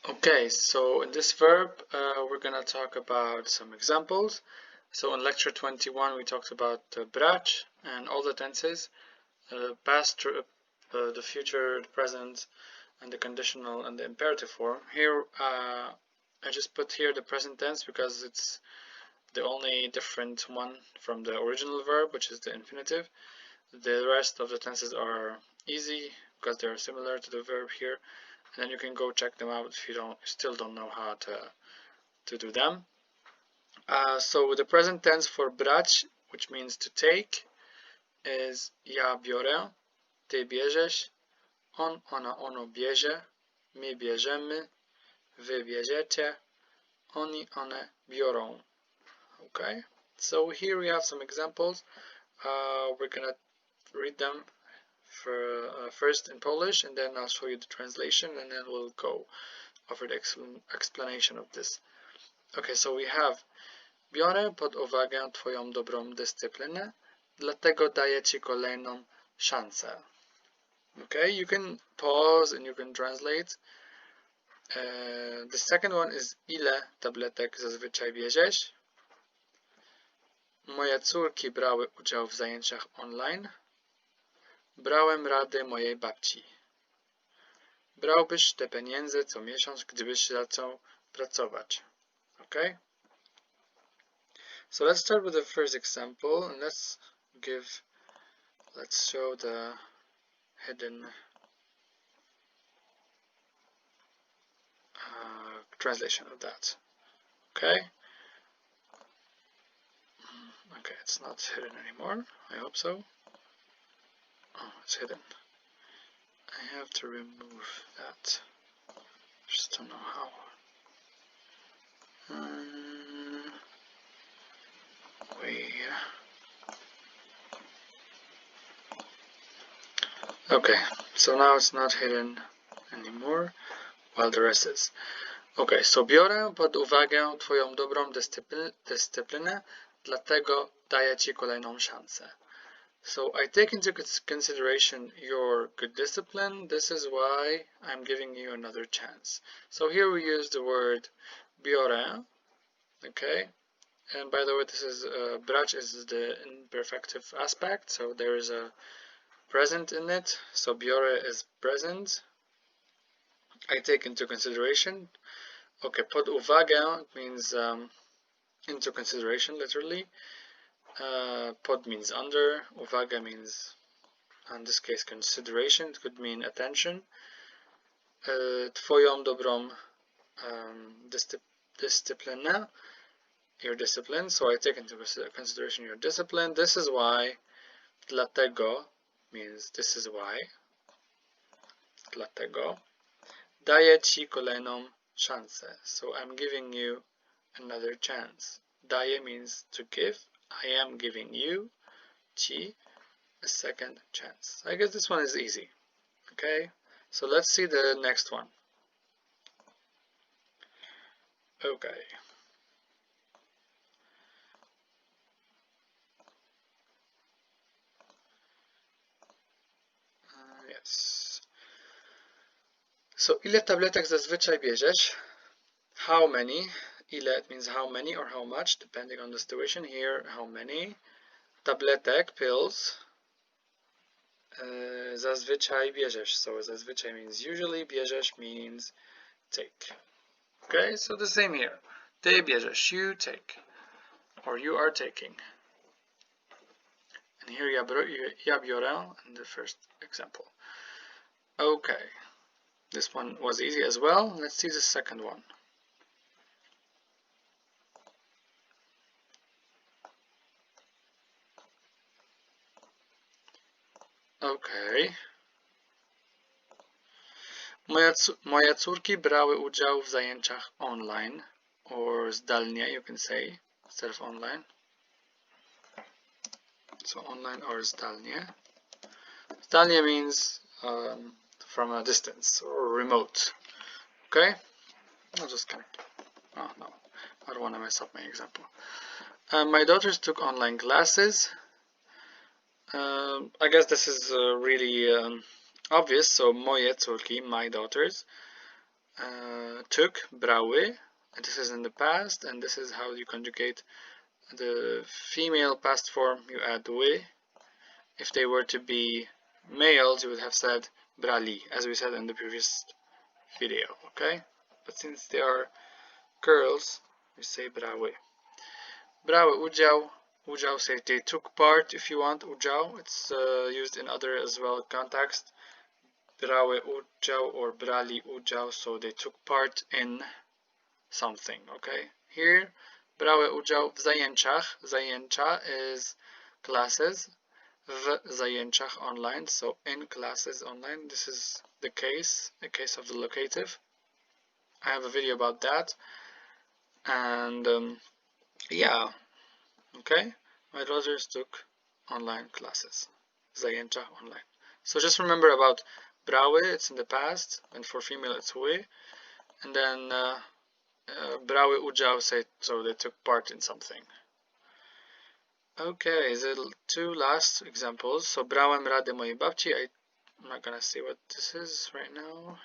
Okay, so in this verb, we're gonna talk about some examples. So in lecture 21, we talked about brać and all the tenses, past, the future, the present, and the conditional and the imperative form. Here, I just put here the present tense because it's the only different one from the original verb, which is the infinitive. The rest of the tenses are easy because they are similar to the verb here. And then you can go check them out if you still don't know how to do them. So the present tense for brać, which means to take, is ja biorę, ty bierzesz, on, ona, ono bierze, my bierzemy, wy bierzecie, oni, one biorą. Okay, so here we have some examples. We're gonna read them for first in Polish, and then I'll show you the translation, and then we'll go over the explanation of this. Okay, so we have: biorę pod uwagę twoją dobrą dyscyplinę, dlatego daję ci kolejną szansę. Okay, you can pause and you can translate. The second one is: ile tabletek zazwyczaj bierzesz? Moje córki brały udział w zajęciach online. Brałem rady mojej babci. Brałbyś te pieniądze co miesiąc, gdybyś zaczął pracować. Okay? So let's start with the first example, and let's show the hidden translation of that. Okay? Okay, it's not hidden anymore. I hope so. Oh, it's hidden. I have to remove that. Just don't know how. Okay, so now it's not hidden anymore, while the rest is. Okay, so biorę pod uwagę twoją dobrą dyscyplinę, dlatego daję ci kolejną szansę. So I take into consideration your good discipline. This is why I'm giving you another chance. So here we use the word biorę. Okay, and by the way, this is brać is the imperfective aspect, so there is a present in it. So biorę is present. I take into consideration. Okay, pod uwagę means into consideration, literally. Pod means under, uwaga means, in this case, consideration. It could mean attention. Twoją dobrą dyscyplinę, your discipline. So I take into consideration your discipline. This is why. Dlatego means this is why. Dlatego. Daję ci kolejną szansę. So I'm giving you another chance. Daję means to give. I am giving you, ci, a second chance. I guess this one is easy. Okay, so let's see the next one. Okay. Yes. So, ile tabletek zazwyczaj bierzesz? How many? Ile, it means how many or how much, depending on the situation. Here, how many. Tabletek, pills. Zazwyczaj bierzesz. So zazwyczaj means usually, bierzesz means take. Okay, so the same here. Ty bierzesz, you take. Or you are taking. And here ja biorę in the first example. Okay, this one was easy as well. Let's see the second one. Okay. Moje córki brały udział w zajęciach online, or zdalnie, you can say, instead of online. So online or zdalnie. Zdalnie means from a distance or remote. Okay? I'll just kind of, oh no, I don't want to mess up my example. My daughters took online classes. I guess this is really obvious. So moje córki, my daughters. took, brały, and this is in the past, and this is how you conjugate the female past form. You add wy. If they were to be males, you would have said brali, as we said in the previous video, okay? But since they are girls, we say brały. Brały udział. Udział, say they took part if you want. Udział, it's used in other as well context. Brały udział or brali udział, so they took part in something, okay? Here, brały udział w zajęciach. Zajęcia is classes. W zajęciach online, so in classes online. This is the case of the locative. I have a video about that. And yeah, okay, my daughters took online classes. Zajęcia online. So just remember about brały, it's in the past, and for female it's wy. And then brały udział, say so they took part in something. Okay, the two last examples. So brałem radę mojej babci. I'm not gonna say what this is right now.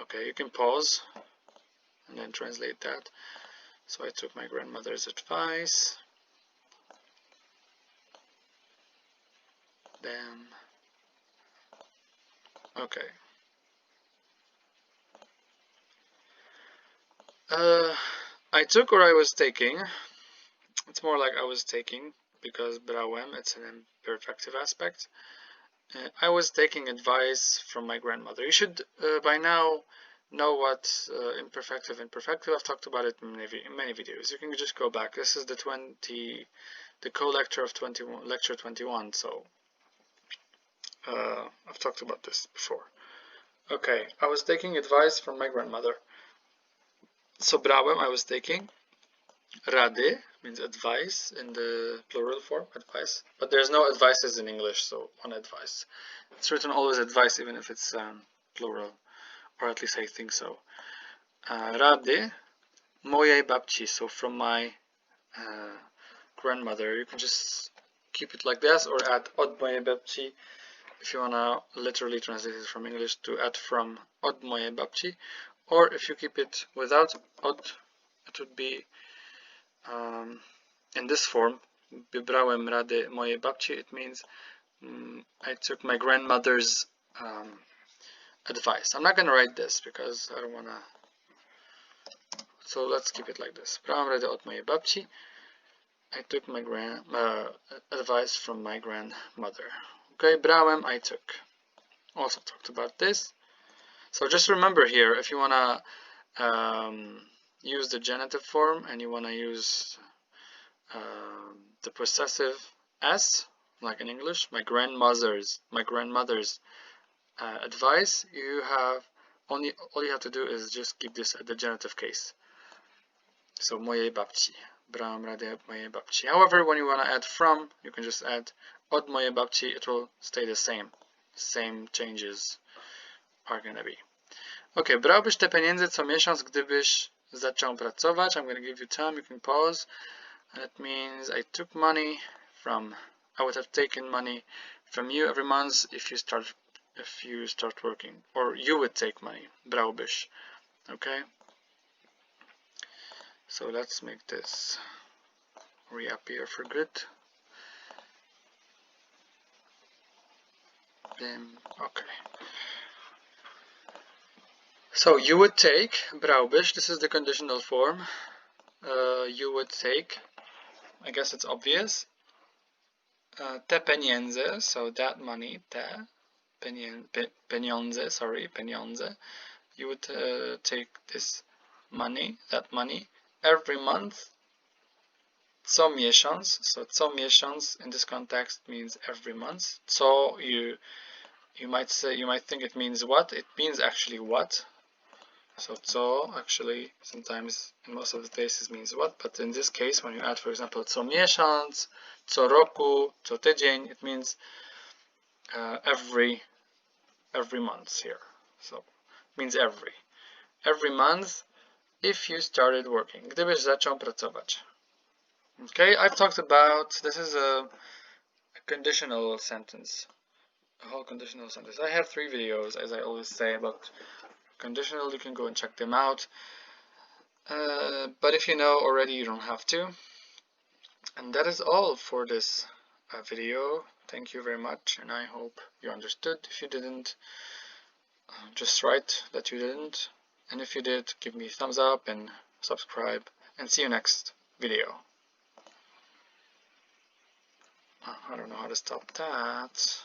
Okay, you can pause and then translate that. So I took my grandmother's advice. Then, okay. I took or I was taking. It's more like I was taking, because brałem, it's an imperfective aspect. I was taking advice from my grandmother. You should by now know what imperfective. I've talked about it in many videos. You can just go back. This is the co-lecture of lecture 21. So I've talked about this before. Okay, I was taking advice from my grandmother. So brałem, I was taking. Rady means advice in the plural form, advice. But there's no advices in English, so one advice. It's written always advice, even if it's plural, or at least I think so. Rady mojej babci, so from my grandmother. You can just keep it like this, or add od mojej babci if you wanna literally translate it from English to add from od mojej babci. Or if you keep it without od, it would be in this form, brałem rady mojej babci. It means I took my grandmother's advice. I'm not gonna write this because I don't wanna. So let's keep it like this. Brałem rady od mojej babci. I took my advice from my grandmother. Okay, brałem, I took. Also talked about this. So just remember here, if you wanna use the genitive form and you want to use the possessive s, like in English, my grandmother's advice, you have all you have to do is just keep this at the genitive case. So mojej babci, brałem radę mojej babci. However, when you want to add from, you can just add od mojej babci. It will stay the same. Same changes are gonna be. Okay, brałbyś te pieniądze co miesiąc, gdybyś zaczął pracować. I'm going to give you time, you can pause. And it means I took money from, I would have taken money from you every month if you start working. Or you would take money, brałbyś. Okay? So let's make this reappear for good. Then, okay. So you would take, brałbyś, this is the conditional form. You would take, I guess it's obvious. Te pieniądze, so that money, te pieniądze, sorry, pieniądze. You would take this money, that money, every month. Co miesiąc, so co miesiąc in this context means every month. So you might think it means what? It means actually what? So co actually sometimes in most of the cases means what, but in this case when you add, for example, co miesiąc, co roku, co tydzień, it means every month here. So it means every month if you started working. Gdybyś zaczął pracować. Okay, I've talked about, this is a conditional sentence, a whole conditional sentence. I have 3 videos, as I always say, about Conditional, you can go and check them out. But if you know already, you don't have to. And that is all for this video. Thank you very much, and I hope you understood. If you didn't, just write that you didn't. And if you did, give me a thumbs up and subscribe, and see you next video. I don't know how to stop that.